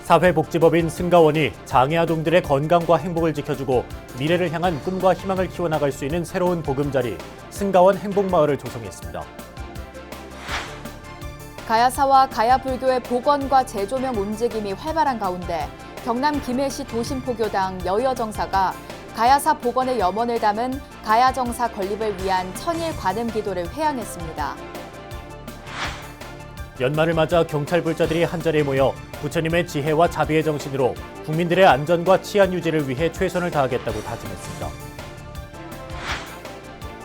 사회복지법인 승가원이 장애 아동들의 건강과 행복을 지켜주고 미래를 향한 꿈과 희망을 키워나갈 수 있는 새로운 보금자리, 승가원 행복마을을 조성했습니다. 가야사와 가야불교의 복원과 재조명 움직임이 활발한 가운데 경남 김해시 도심포교당 여여정사가 가야사 복원의 염원을 담은 가야정사 건립을 위한 천일 관음 기도를 회양했습니다. 연말을 맞아 경찰 불자들이 한자리에 모여 부처님의 지혜와 자비의 정신으로 국민들의 안전과 치안 유지를 위해 최선을 다하겠다고 다짐했습니다.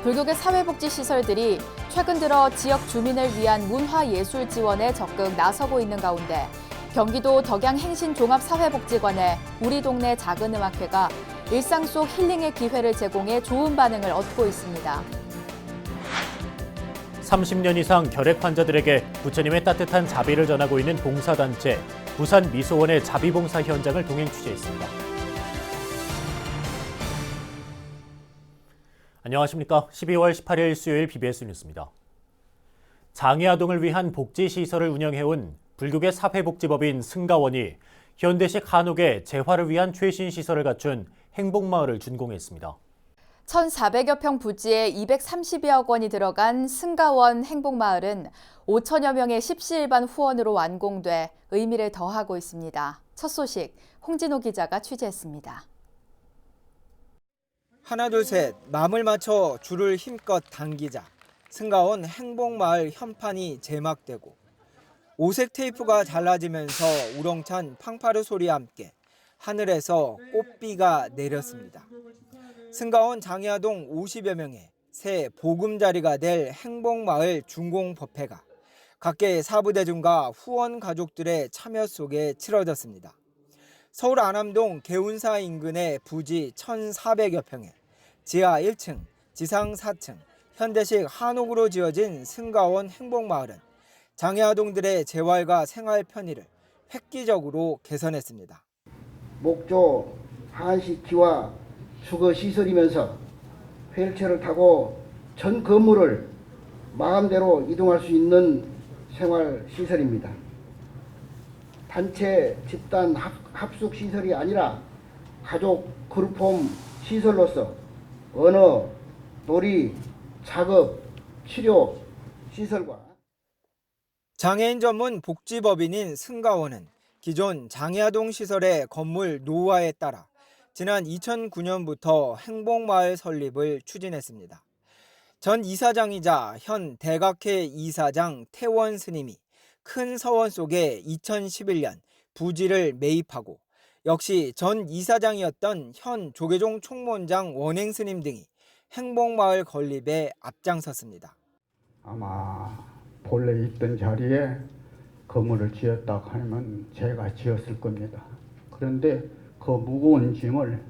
불교계 사회복지시설들이 최근 들어 지역 주민을 위한 문화예술 지원에 적극 나서고 있는 가운데 경기도 덕양 행신종합사회복지관의 우리 동네 작은 음악회가 일상 속 힐링의 기회를 제공해 좋은 반응을 얻고 있습니다. 30년 이상 결핵 환자들에게 부처님의 따뜻한 자비를 전하고 있는 봉사단체 부산 미소원의 자비봉사 현장을 동행 취재했습니다. 안녕하십니까. 12월 18일 수요일 BBS 뉴스입니다. 장애 아동을 위한 복지시설을 운영해온 불교계 사회복지법인 승가원이 현대식 한옥의 재활을 위한 최신 시설을 갖춘 행복마을을 준공했습니다. 1,400여 평 부지에 230여억 원이 들어간 승가원 행복마을은 5천여 명의 십시일반 후원으로 완공돼 의미를 더하고 있습니다. 첫 소식 홍진호 기자가 취재했습니다. 하나 둘 셋 마음을 맞춰 줄을 힘껏 당기자. 승가원 행복마을 현판이 제막되고 오색 테이프가 잘라지면서 우렁찬 팡파르 소리와 함께 하늘에서 꽃비가 내렸습니다. 승가원 장애아동 50여 명의 새 보금자리가 될 행복마을 준공법회가 각계 사부대중과 후원 가족들의 참여 속에 치러졌습니다. 서울 안암동 개운사 인근의 부지 1,400여 평에 지하 1층, 지상 4층, 현대식 한옥으로 지어진 승가원 행복마을은 장애아동들의 재활과 생활 편의를 획기적으로 개선했습니다. 목조, 한식기와 주거시설이면서 휠체어를 타고 전 건물을 마음대로 이동할 수 있는 생활시설입니다. 단체, 집단 합숙시설이 아니라 가족 그룹홈 시설로서 언어, 놀이, 작업, 치료 시설과 장애인 전문 복지법인인 승가원은 기존 장애아동 시설의 건물 노후화에 따라 지난 2009년부터 행복마을 설립을 추진했습니다. 전 이사장이자 현 대각회 이사장 태원 스님이 큰 서원 속에 2011년 부지를 매입하고 역시 전 이사장이었던 현 조계종 총무원장 원행 스님 등이 행복마을 건립에 앞장섰습니다. 아마 본래 있던 자리에 건물을 지었다고 하면 제가 지었을 겁니다. 그런데 그 무거운 짐을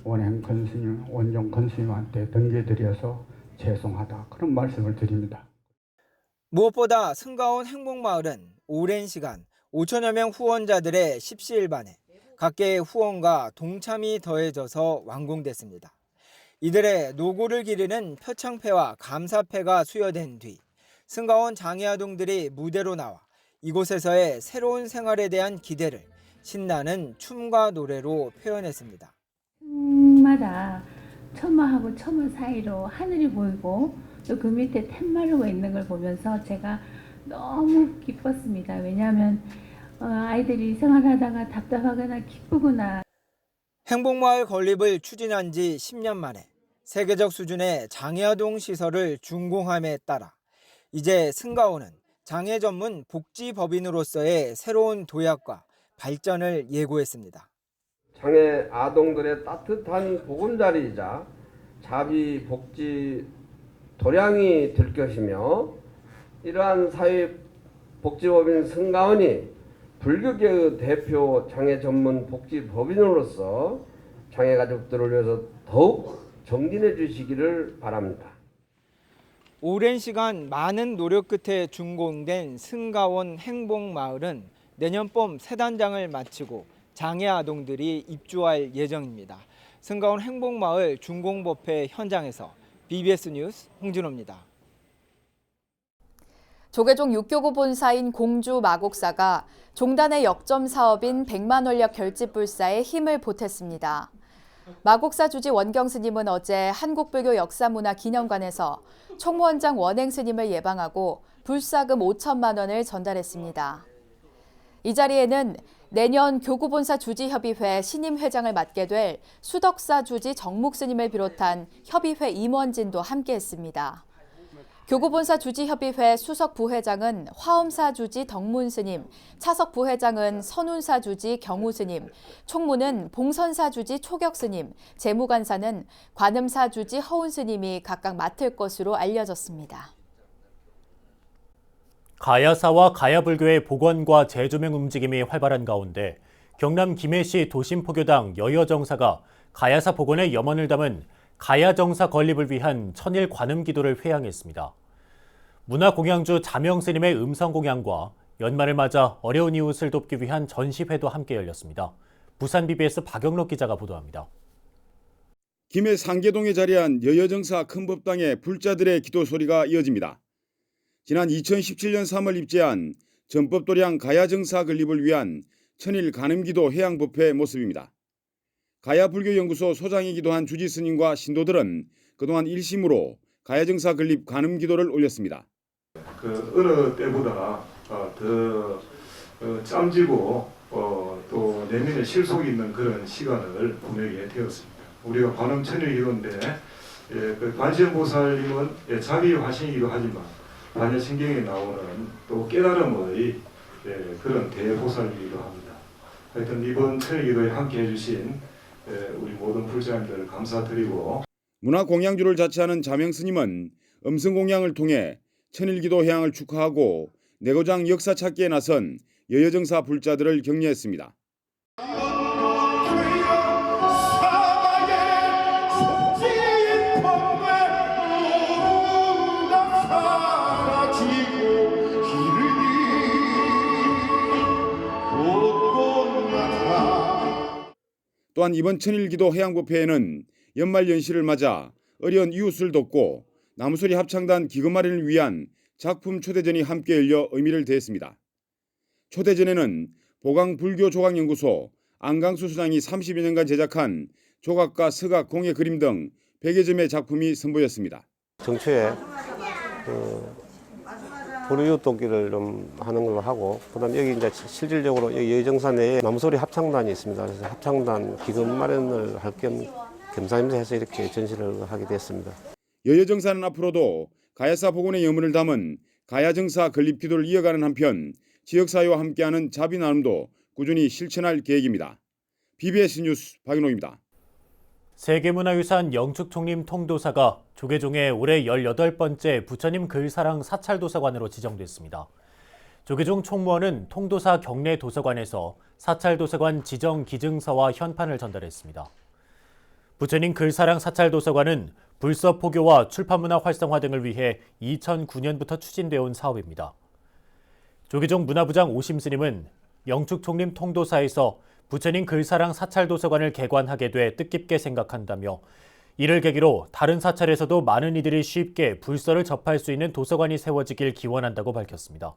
원행 권스님, 원종 권스님한테 넘겨드려서 죄송하다 그런 말씀을 드립니다. 무엇보다 승가원 행복마을은 오랜 시간 5천여 명 후원자들의 십시일반에 각계의 후원과 동참이 더해져서 완공됐습니다. 이들의 노고를 기리는 표창패와 감사패가 수여된 뒤 승가원 장애아동들이 무대로 나와 이곳에서의 새로운 생활에 대한 기대를 신나는 춤과 노래로 표현했습니다. 층마다 처마하고 처마 사이로 하늘이 보이고 또 그 밑에 툇마루가 있는 걸 보면서 제가 너무 기뻤습니다. 왜냐하면 아이들이 생활하다가 답답하거나 기쁘거나 행복마을 건립을 추진한 지 10년 만에 세계적 수준의 장애아동 시설을 준공함에 따라 이제 승가원은 장애 전문 복지법인으로서의 새로운 도약과 발전을 예고했습니다. 장애 아동들의 따뜻한 보금자리이자 자비 복지 도량이 될 것이며 이러한 사회복지법인 승가원이 불교계의 대표 장애 전문 복지법인으로서 장애 가족들을 위해서 더욱 정진해 주시기를 바랍니다. 오랜 시간 많은 노력 끝에 준공된 승가원 행복마을은 내년 봄 새 단장을 마치고 장애 아동들이 입주할 예정입니다. 승가원 행복마을 준공법회 현장에서 BBS 뉴스 홍진호입니다. 조계종 6교구 본사인 공주 마곡사가 종단의 역점 사업인 100만 원력 결집불사에 힘을 보탰습니다. 마곡사 주지 원경 스님은 어제 한국불교 역사문화기념관에서 총무원장 원행 스님을 예방하고 불사금 5천만 원을 전달했습니다. 이 자리에는 내년 교구본사 주지협의회 신임 회장을 맡게 될 수덕사 주지 정묵 스님을 비롯한 협의회 임원진도 함께했습니다. 교구본사 주지협의회 수석 부회장은 화엄사 주지 덕문 스님, 차석 부회장은 선운사 주지 경우 스님, 총무는 봉선사 주지 초격 스님, 재무관사는 관음사 주지 허운 스님이 각각 맡을 것으로 알려졌습니다. 가야사와 가야불교의 복원과 재조명 움직임이 활발한 가운데 경남 김해시 도심포교당 여여정사가 가야사 복원의 염원을 담은 가야정사 건립을 위한 천일 관음기도를 회향했습니다. 문화공양주 자명스님의 음성공양과 연말을 맞아 어려운 이웃을 돕기 위한 전시회도 함께 열렸습니다. 부산 BBS 박영록 기자가 보도합니다. 김해 상계동에 자리한 여여정사 큰법당의 불자들의 기도 소리가 이어집니다. 지난 2017년 3월 입제한 전법도량 가야정사 건립을 위한 천일 관음기도 회향법회 모습입니다. 가야불교연구소 소장이기도 한 주지스님과 신도들은 그동안 일심으로 가야정사 건립 관음기도를 올렸습니다. 그 어느 때보다 더 짬지고 또 내면에 실속이 있는 그런 시간을 보내게 되었습니다. 우리가 관음천일기도인데 그 관세음보살님은 자기 화신이기도 하지만 반야신경에 나오는 또 깨달음의 그런 대보살이기도 합니다. 하여튼 이번 천일기도에 함께 해주신 우리 모든 불자님들 감사드리고, 문화공양주를 자치하는 자명스님은 음성공양을 통해 천일기도 회향을 축하하고 내고장 역사 찾기에 나선 여여정사 불자들을 격려했습니다. 또한 이번 천일기도 회향법회에는 연말 연시를 맞아 어려운 이웃을 돕고 나무소리 합창단 기금 마련을 위한 작품 초대전이 함께 열려 의미를 더했습니다. 초대전에는 보강불교조각연구소 안강수 수장이 30여 년간 제작한 조각과 서각, 공예, 그림 등 100여 점의 작품이 선보였습니다. 정초에 불이웃 돕기를 좀 하는 걸로 하고, 그다음 여기 이제 실질적으로 여기 여정사 내에 나무소리 합창단이 있습니다. 그래서 합창단 기금 마련을 할 겸 겸사겸사해서 이렇게 전시를 하게 됐습니다. 여여정사는 앞으로도 가야사 복원의 염원을 담은 가야정사 건립기도를 이어가는 한편 지역사회와 함께하는 자비 나눔도 꾸준히 실천할 계획입니다. BBS 뉴스 박인호입니다. 세계문화유산 영축총림 통도사가 조계종의 올해 18번째 부처님 글사랑 사찰도서관으로 지정됐습니다. 조계종 총무원은 통도사 경내 도서관에서 사찰도서관 지정 기증서와 현판을 전달했습니다. 부처님 글사랑 사찰도서관은 불서 포교와 출판문화 활성화 등을 위해 2009년부터 추진되어 온 사업입니다. 조계종 문화부장 오심스님은 영축총림 통도사에서 부처님 글사랑 사찰도서관을 개관하게 돼 뜻깊게 생각한다며 이를 계기로 다른 사찰에서도 많은 이들이 쉽게 불서를 접할 수 있는 도서관이 세워지길 기원한다고 밝혔습니다.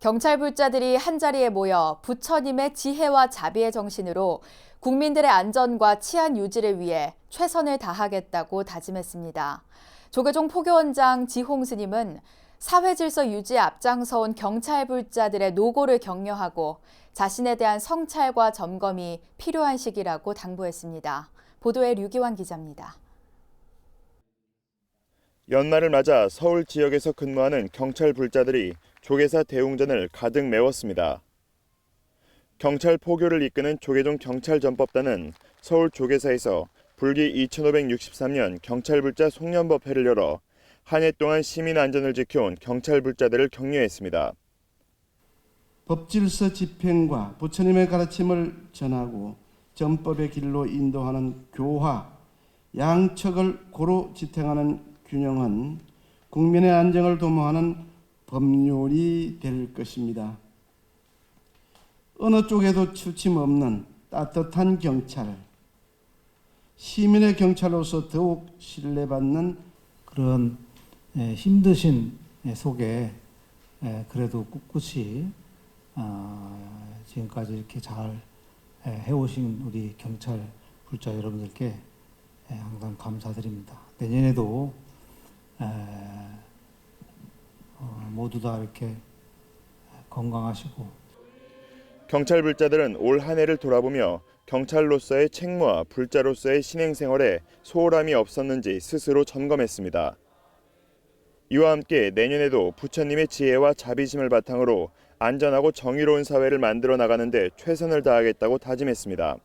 경찰 불자들이 한자리에 모여 부처님의 지혜와 자비의 정신으로 국민들의 안전과 치안 유지를 위해 최선을 다하겠다고 다짐했습니다. 조계종 포교원장 지홍 스님은 사회 질서 유지에 앞장서온 경찰 불자들의 노고를 격려하고 자신에 대한 성찰과 점검이 필요한 시기라고 당부했습니다. 보도에 류기환 기자입니다. 연말을 맞아 서울 지역에서 근무하는 경찰 불자들이 조계사 대웅전을 가득 메웠습니다. 경찰 포교를 이끄는 조계종 경찰전법단은 서울 조계사에서 불기 2563년 경찰 불자 송년법회를 열어 한 해 동안 시민 안전을 지켜온 경찰 불자들을 격려했습니다. 법질서 집행과 부처님의 가르침을 전하고 전법의 길로 인도하는 교화, 양척을 고루 지탱하는 균형은 국민의 안정을 도모하는 법률이 될 것입니다. 어느 쪽에도 추침 없는 따뜻한 경찰, 시민의 경찰로서 더욱 신뢰받는 그런 힘드신 속에 그래도 꿋꿋이 지금까지 이렇게 잘 해오신 우리 경찰 불자 여러분들께 항상 감사드립니다. 내년에도 모두 다 이렇게 건강하시고. 경찰 불자들은 올 한 해를 돌아보며 경찰로서의 책무와 불자로서의 신행생활에 소홀함이 없었는지 스스로 점검했습니다. 이와 함께 내년에도 부처님의 지혜와 자비심을 바탕으로 안전하고 정의로운 사회를 만들어 나가는 데 최선을 다하겠다고 다짐했습니다.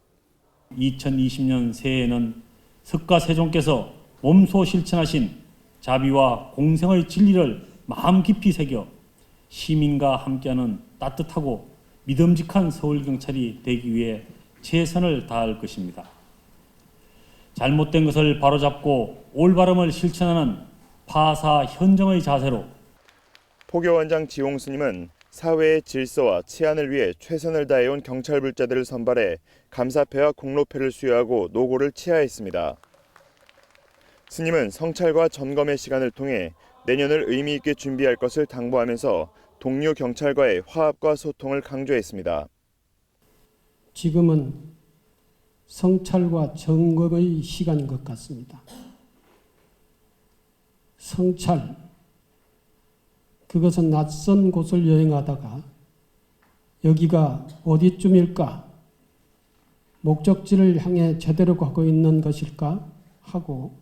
2020년 새해에는 석가세종께서 몸소 실천하신 자비와 공생의 진리를 마음 깊이 새겨 시민과 함께하는 따뜻하고 믿음직한 서울경찰이 되기 위해 최선을 다할 것입니다. 잘못된 것을 바로잡고 올바름을 실천하는 파사 현정의 자세로 포교원장 지홍 스님은 사회의 질서와 치안을 위해 최선을 다해온 경찰 불자들을 선발해 감사패와 공로패를 수여하고 노고를 치하했습니다. 스님은 성찰과 점검의 시간을 통해 내년을 의미 있게 준비할 것을 당부하면서 동료 경찰과의 화합과 소통을 강조했습니다. 지금은 성찰과 점검의 시간인 것 같습니다. 성찰, 그것은 낯선 곳을 여행하다가 여기가 어디쯤일까, 목적지를 향해 제대로 가고 있는 것일까 하고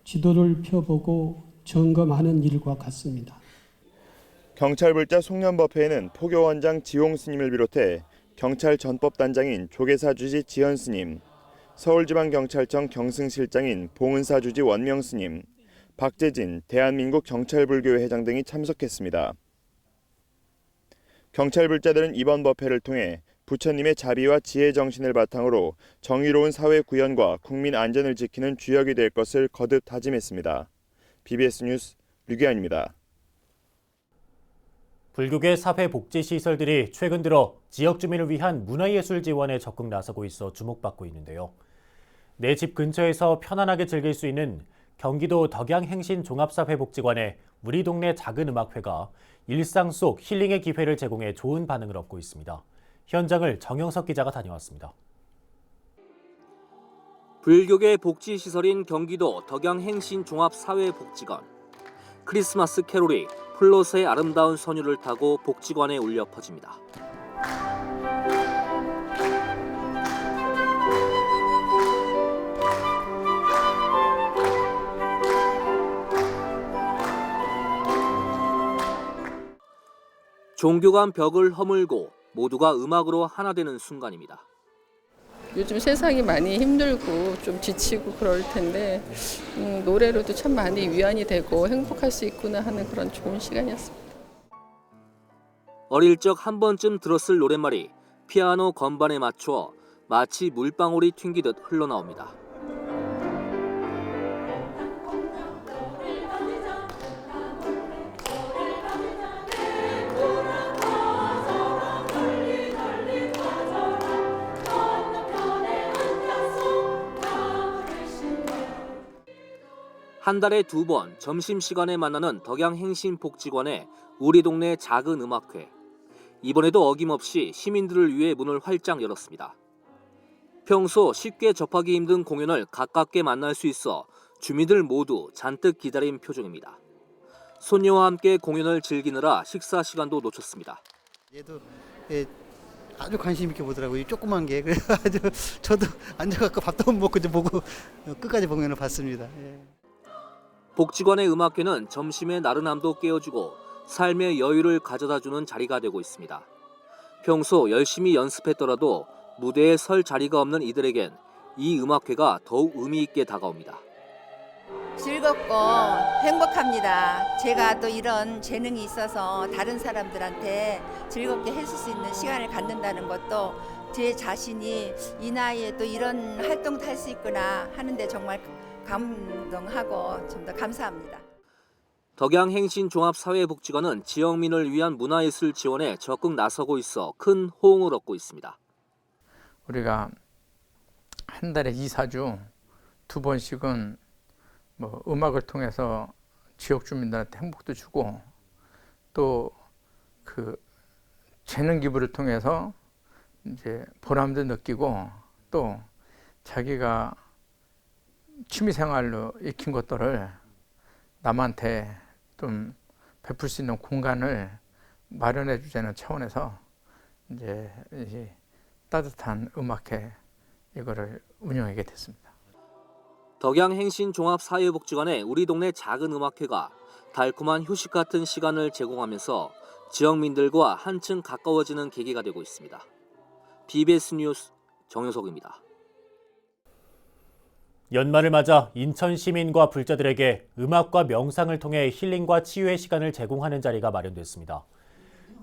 지도를 펴보고 점검하는 일과 같습니다. 경찰 불자 송년법회에는 포교원장 지홍 스님을 비롯해 경찰 전법단장인 조계사 주지 지현 스님, 서울지방경찰청 경승실장인 봉은사 주지 원명 스님, 박재진 대한민국 경찰불교회 회장 등이 참석했습니다. 경찰 불자들은 이번 법회를 통해 부처님의 자비와 지혜 정신을 바탕으로 정의로운 사회 구현과 국민 안전을 지키는 주역이 될 것을 거듭 다짐했습니다. BBS 뉴스 류기환입니다. 불교계 사회복지시설들이 최근 들어 지역 주민을 위한 문화예술 지원에 적극 나서고 있어 주목받고 있는데요. 내 집 근처에서 편안하게 즐길 수 있는 경기도 덕양행신종합사회복지관의 우리 동네 작은 음악회가 일상 속 힐링의 기회를 제공해 좋은 반응을 얻고 있습니다. 현장을 정영석 기자가 다녀왔습니다. 불교계 복지시설인 경기도 덕양행신종합사회복지관. 크리스마스 캐롤이 플롯의 아름다운 선율을 타고 복지관에 울려 퍼집니다. 종교 간 벽을 허물고 모두가 음악으로 하나 되는 순간입니다. 요즘 세상이 많이 힘들고 좀 지치고 그럴 텐데 노래로도 참 많이 위안이 되고 행복할 수 있구나 하는 그런 좋은 시간이었습니다. 어릴 적 한 번쯤 들었을 노랫말이 피아노 건반에 맞추어 마치 물방울이 튕기듯 흘러나옵니다. 한 달에 2번 점심시간에 만나는 덕양행신복지관의 우리 동네 작은 음악회. 이번에도 어김없이 시민들을 위해 문을 활짝 열었습니다. 평소 쉽게 접하기 힘든 공연을 가깝게 만날 수 있어 주민들 모두 잔뜩 기다린 표정입니다. 손녀와 함께 공연을 즐기느라 식사 시간도 놓쳤습니다. 얘도 아주 관심 있게 보더라고요. 조그만 게. 그래서 아주 저도 앉아갖고 밥도 못 먹고 이제 보고 끝까지 공연을 봤습니다. 예. 복지관의 음악회는 점심의 나른함도 깨워주고 삶의 여유를 가져다주는 자리가 되고 있습니다. 평소 열심히 연습했더라도 무대에 설 자리가 없는 이들에겐 이 음악회가 더욱 의미 있게 다가옵니다. 즐겁고 행복합니다. 제가 또 이런 재능이 있어서 다른 사람들한테 즐겁게 해줄 수 있는 시간을 갖는다는 것도 제 자신이 이 나이에 또 이런 활동도 할 수 있구나 하는데 정말 감동하고 좀 더 감사합니다. 덕양행신종합사회복지관은 지역민을 위한 문화예술 지원에 적극 나서고 있어 큰 호응을 얻고 있습니다. 우리가 한 달에 2, 4주 2번씩은 음악을 통해서 지역 주민들한테 행복도 주고 또 그 재능 기부를 통해서 이제 보람도 느끼고 또 자기가 취미 생활로 익힌 것들을 남한테 좀 베풀 수 있는 공간을 마련해 주자는 차원에서 이제 따뜻한 음악회 이거를 운영하게 됐습니다. 덕양행신종합사회복지관의 우리 동네 작은 음악회가 달콤한 휴식 같은 시간을 제공하면서 지역민들과 한층 가까워지는 계기가 되고 있습니다. BBS 뉴스 정효석입니다. 연말을 맞아 인천 시민과 불자들에게 음악과 명상을 통해 힐링과 치유의 시간을 제공하는 자리가 마련됐습니다.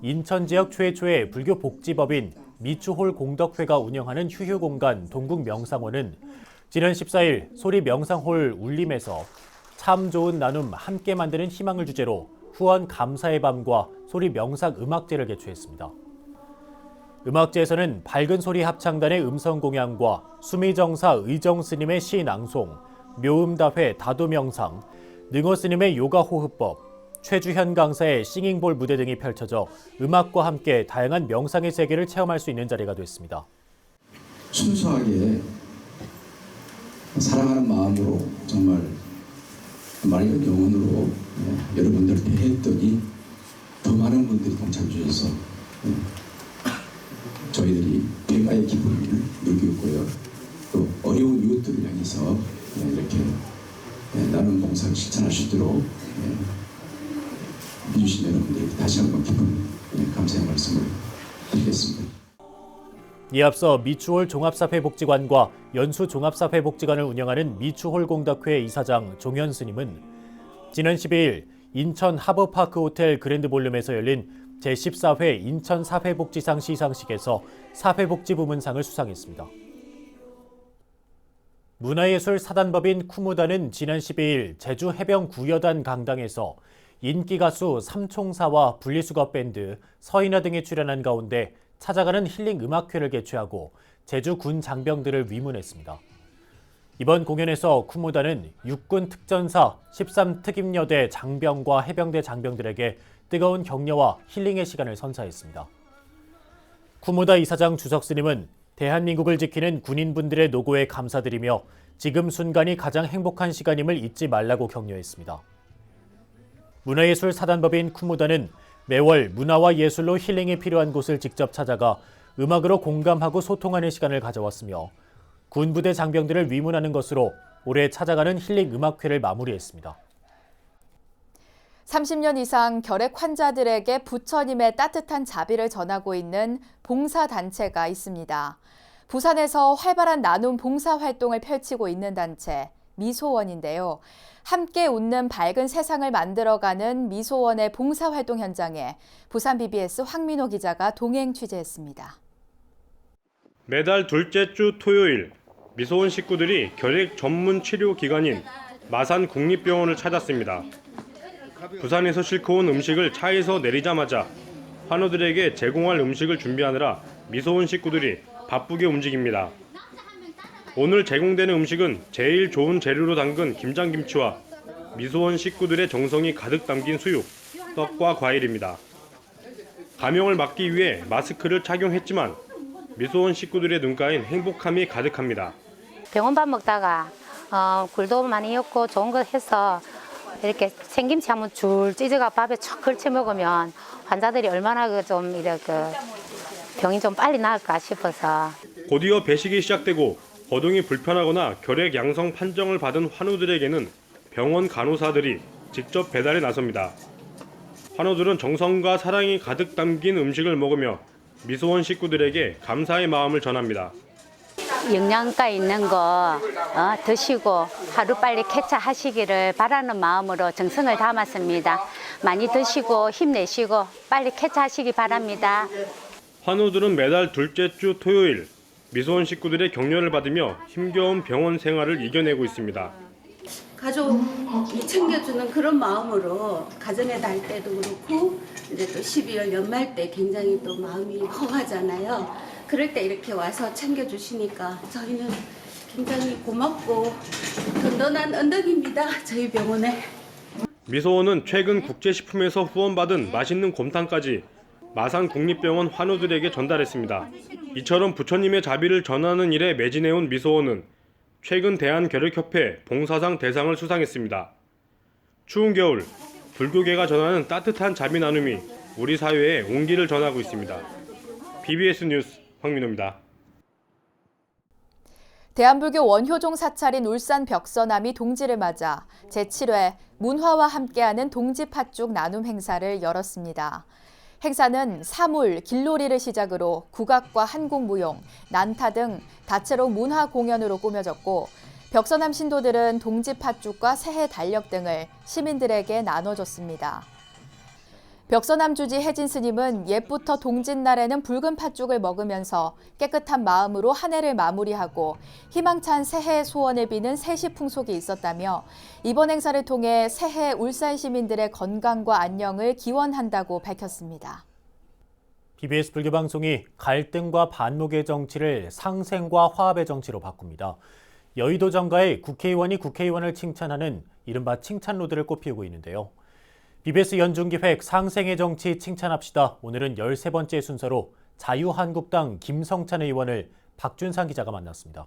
인천 지역 최초의 불교 복지법인 미추홀 공덕회가 운영하는 휴휴공간 동국명상원은 지난 14일 소리 명상홀 울림에서 참 좋은 나눔 함께 만드는 희망을 주제로 후원 감사의 밤과 소리 명상 음악제를 개최했습니다. 음악제에서는 밝은 소리 합창단의 음성 공양과 수미정사 의정스님의 시 낭송, 묘음다회 다도명상, 능어스님의 요가 호흡법, 최주현 강사의 싱잉볼 무대 등이 펼쳐져 음악과 함께 다양한 명상의 세계를 체험할 수 있는 자리가 됐습니다. 순수하게 사랑하는 마음으로 정말 맑은 영혼으로 여러분들 대했더니 더 많은 분들이 동참해 주셔서 저희들이 배가의 기분을 느꼈고요. 또 어려운 이웃들을 향해서 이렇게 나눔 봉사를 실천할 수 있도록 해주신 여러분들에게 다시 한번 깊은 감사의 말씀을 드리겠습니다. 이에 앞서 미추홀 종합사회복지관과 연수 종합사회복지관을 운영하는 미추홀 공덕회 이사장 종현 스님은 지난 12일 인천 하버파크 호텔 그랜드볼룸에서 열린 제14회 인천 사회복지상 시상식에서 사회복지부문상을 수상했습니다. 문화예술 사단법인 쿠무다는 지난 12일 제주 해병 구여단 강당에서 인기 가수 삼총사와 분리수거 밴드 서인아 등이 출연한 가운데 찾아가는 힐링 음악회를 개최하고 제주 군 장병들을 위문했습니다. 이번 공연에서 쿠무다는 육군 특전사 13특임여대 장병과 해병대 장병들에게 뜨거운 격려와 힐링의 시간을 선사했습니다. 쿠무다 이사장 주석 스님은 대한민국을 지키는 군인분들의 노고에 감사드리며 지금 순간이 가장 행복한 시간임을 잊지 말라고 격려했습니다. 문화예술 사단법인 쿠무다는 매월 문화와 예술로 힐링이 필요한 곳을 직접 찾아가 음악으로 공감하고 소통하는 시간을 가져왔으며 군부대 장병들을 위문하는 것으로 올해 찾아가는 힐링 음악회를 마무리했습니다. 30년 이상 결핵 환자들에게 부처님의 따뜻한 자비를 전하고 있는 봉사단체가 있습니다. 부산에서 활발한 나눔 봉사활동을 펼치고 있는 단체 미소원인데요. 함께 웃는 밝은 세상을 만들어가는 미소원의 봉사활동 현장에 부산 BBS 황민호 기자가 동행 취재했습니다. 매달 둘째 주 토요일 미소원 식구들이 결핵 전문 치료 기관인 마산 국립병원을 찾았습니다. 부산에서 싣고 온 음식을 차에서 내리자마자 환우들에게 제공할 음식을 준비하느라 미소원 식구들이 바쁘게 움직입니다. 오늘 제공되는 음식은 제일 좋은 재료로 담근 김장김치와 미소원 식구들의 정성이 가득 담긴 수육, 떡과 과일입니다. 감염을 막기 위해 마스크를 착용했지만 미소원 식구들의 눈가엔 행복함이 가득합니다. 병원 밥 먹다가 굴도 많이 익고 좋은 거 해서 이렇게 생김치 한번 줄 찢어가 밥에 촥 걸쳐 먹으면 환자들이 얼마나 좀 이렇게 병이 좀 빨리 나을까 싶어서. 곧이어 배식이 시작되고 거동이 불편하거나 결핵 양성 판정을 받은 환우들에게는 병원 간호사들이 직접 배달에 나섭니다. 환우들은 정성과 사랑이 가득 담긴 음식을 먹으며 미소원 식구들에게 감사의 마음을 전합니다. 영양가 있는 거 드시고 하루빨리 쾌차하시기를 바라는 마음으로 정성을 담았습니다. 많이 드시고 힘내시고 빨리 쾌차하시기 바랍니다. 환우들은 매달 둘째 주 토요일 미소원 식구들의 격려를 받으며 힘겨운 병원 생활을 이겨내고 있습니다. 가족이 챙겨주는 그런 마음으로 가정의 날 때도 그렇고 이제 또 12월 연말 때 굉장히 또 마음이 허하잖아요. 그럴 때 이렇게 와서 챙겨주시니까 저희는 굉장히 고맙고 든든한 언덕입니다. 저희 병원에. 미소원은 최근 국제식품에서 후원받은 맛있는 곰탕까지 마산 국립병원 환우들에게 전달했습니다. 이처럼 부처님의 자비를 전하는 일에 매진해온 미소원은 최근 대한결핵협회 봉사상 대상을 수상했습니다. 추운 겨울, 불교계가 전하는 따뜻한 자비 나눔이 우리 사회에 온기를 전하고 있습니다. BBS 뉴스 황민호입니다. 대한불교 원효종 사찰인 울산 벽서남이 동지를 맞아 제7회 문화와 함께하는 동지 팥죽 나눔 행사를 열었습니다. 행사는 사물, 길놀이를 시작으로 국악과 한국무용, 난타 등 다채로운 문화 공연으로 꾸며졌고 벽서남 신도들은 동지 팥죽과 새해 달력 등을 시민들에게 나눠줬습니다. 벽서남 주지 혜진 스님은 옛부터 동짓날에는 붉은 팥죽을 먹으면서 깨끗한 마음으로 한 해를 마무리하고 희망찬 새해 소원을 비는 세시 풍속이 있었다며 이번 행사를 통해 새해 울산 시민들의 건강과 안녕을 기원한다고 밝혔습니다. BBS 불교방송이 갈등과 반목의 정치를 상생과 화합의 정치로 바꿉니다. 여의도 정가의 국회의원이 국회의원을 칭찬하는 이른바 칭찬로드를 꽃피우고 있는데요. BBS 연중기획 상생의 정치 칭찬합시다. 오늘은 13번째 순서로 자유한국당 김성찬 의원을 박준상 기자가 만났습니다.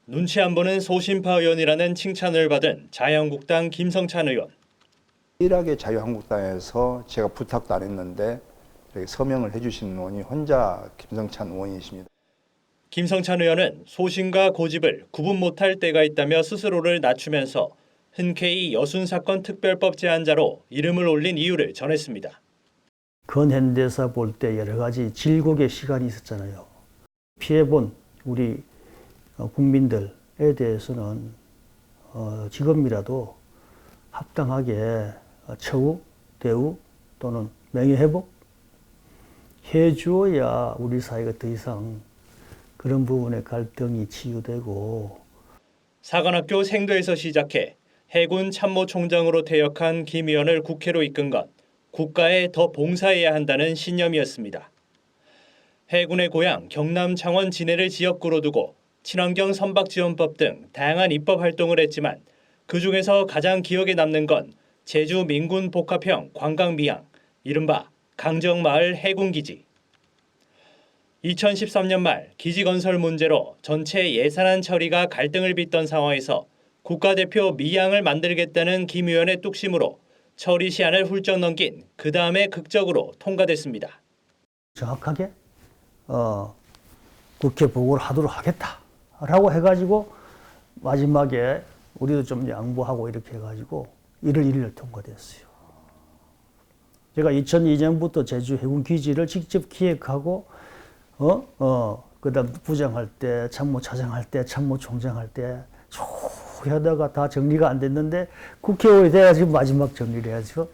눈치 안 보는 소신파 의원이라는 칭찬을 받은 자유한국당 김성찬 의원. 일하게 자유한국당에서 제가 부탁도 안 했는데 이렇게 서명을 해주신 의원이 혼자 김성찬 의원이십니다. 김성찬 의원은 소신과 고집을 구분 못할 때가 있다며 스스로를 낮추면서 흔쾌히 여순 사건 특별법 제안자로 이름을 올린 이유를 전했습니다. 근현대사 볼 때 여러 가지 질곡의 시간이 있었잖아요. 피해본 우리 국민들에 대해서는 지금이라도 합당하게 처우, 대우 또는 명예회복 해주어야 우리 사회가 더 이상 그런 부분의 갈등이 치유되고. 사관학교 생도에서 시작해 해군 참모총장으로 퇴역한 김 의원을 국회로 이끈 건 국가에 더 봉사해야 한다는 신념이었습니다. 해군의 고향 경남 창원 진해를 지역구로 두고 친환경 선박지원법 등 다양한 입법 활동을 했지만 그중에서 가장 기억에 남는 건 제주 민군 복합형 관광미항, 이른바 강정마을 해군기지. 2013년 말 기지 건설 문제로 전체 예산안 처리가 갈등을 빚던 상황에서 국가대표 미항을 만들겠다는 김 의원의 뚝심으로 처리 시한을 훌쩍 넘긴 그 다음에 극적으로 통과됐습니다. 정확하게 국회 보고를 하도록 하겠다라고 해가지고 마지막에 우리도 좀 양보하고 이렇게 해가지고 1월 1일 통과됐어요. 제가 2002년부터 제주 해군 기지를 직접 기획하고 그다음 부장할 때, 참모차장할 때, 참모총장할 때 쭉 하다가 다 정리가 안 됐는데 국회의원이 돼가지고 마지막 정리를 해야죠.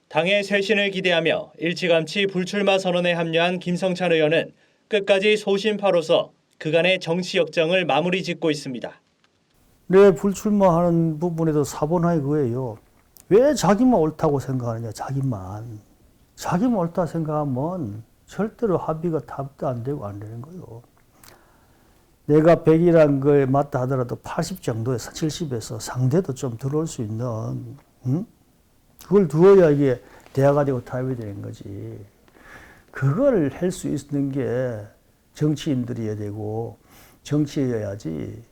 당의 쇄신을 기대하며 일찌감치 불출마 선언에 합류한 김성찬 의원은 끝까지 소신파로서 그간의 정치 역정을 마무리 짓고 있습니다. 네, 불출마하는 부분에도 사본하에 그거예요. 왜 자기만 옳다고 생각하느냐, 자기만 옳다 생각하면 절대로 합의가 답도 안 되고 안 되는 거예요. 내가 100이란 거에 맞다 하더라도 80 정도에서 70에서 상대도 좀 들어올 수 있는, 그걸 두어야 이게 대화가 되고 타협이 되는 거지. 그걸 할 수 있는 게 정치인들이어야 되고 정치여야지.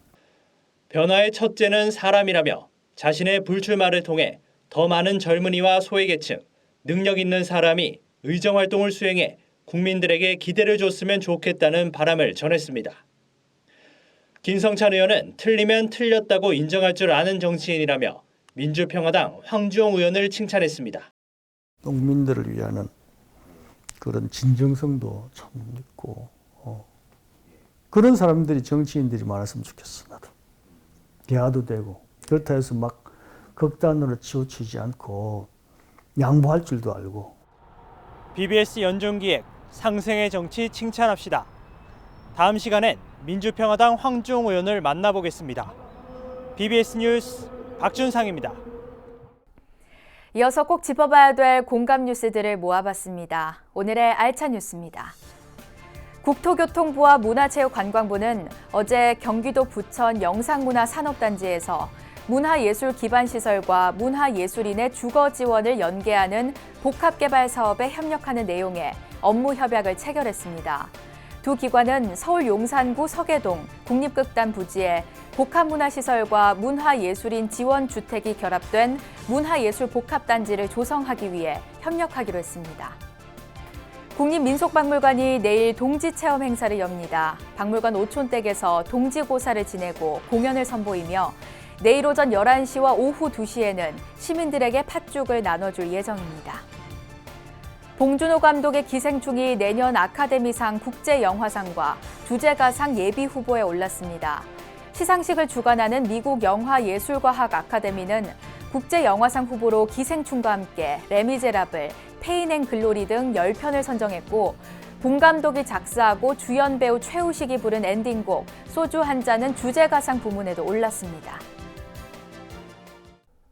변화의 첫째는 사람이라며 자신의 불출마를 통해 더 많은 젊은이와 소외계층, 능력 있는 사람이 의정활동을 수행해 국민들에게 기대를 줬으면 좋겠다는 바람을 전했습니다. 김성찬 의원은 틀리면 틀렸다고 인정할 줄 아는 정치인이라며 민주평화당 황주영 의원을 칭찬했습니다. 농민들을 위하는 그런 진정성도 참 있고 그런 사람들이 정치인들이 많았으면 좋겠어. 나도 대화도 되고 그렇다 해서 막 극단으로 치우치지 않고 양보할 줄도 알고. BBS 연중기획 상생의 정치 칭찬합시다. 다음 시간엔 민주평화당 황주영 의원을 만나보겠습니다. BBS 뉴스 박준상입니다. 이어서 꼭 짚어봐야 될 공감 뉴스들을 모아봤습니다. 오늘의 알찬 뉴스입니다. 국토교통부와 문화체육관광부는 어제 경기도 부천 영상문화산업단지에서 문화예술 기반시설과 문화예술인의 주거 지원을 연계하는 복합개발 사업에 협력하는 내용의 업무 협약을 체결했습니다. 두 기관은 서울 용산구 서계동 국립극단 부지에 복합문화시설과 문화예술인 지원주택이 결합된 문화예술복합단지를 조성하기 위해 협력하기로 했습니다. 국립민속박물관이 내일 동지체험 행사를 엽니다. 박물관 오촌댁에서 동지고사를 지내고 공연을 선보이며 내일 오전 11시와 오후 2시에는 시민들에게 팥죽을 나눠줄 예정입니다. 봉준호 감독의 기생충이 내년 아카데미상 국제영화상과 주제가상 예비 후보에 올랐습니다. 시상식을 주관하는 미국 영화예술과학 아카데미는 국제영화상 후보로 기생충과 함께 레미제라블, 페인 앤 글로리 등 10편을 선정했고 봉 감독이 작사하고 주연 배우 최우식이 부른 엔딩곡 소주 한 잔은 주제가상 부문에도 올랐습니다.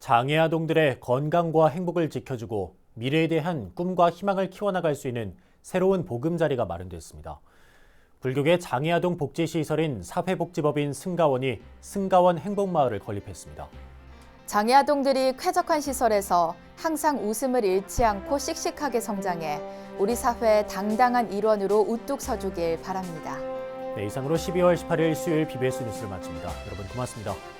장애 아동들의 건강과 행복을 지켜주고 미래에 대한 꿈과 희망을 키워나갈 수 있는 새로운 보금자리가 마련됐습니다. 불교계 장애 아동 복지시설인 사회복지법인 승가원이 승가원 행복마을을 건립했습니다. 장애 아동들이 쾌적한 시설에서 항상 웃음을 잃지 않고 씩씩하게 성장해 우리 사회의 당당한 일원으로 우뚝 서주길 바랍니다. 네, 이상으로 12월 18일 수요일 BBS 뉴스를 마칩니다. 여러분 고맙습니다.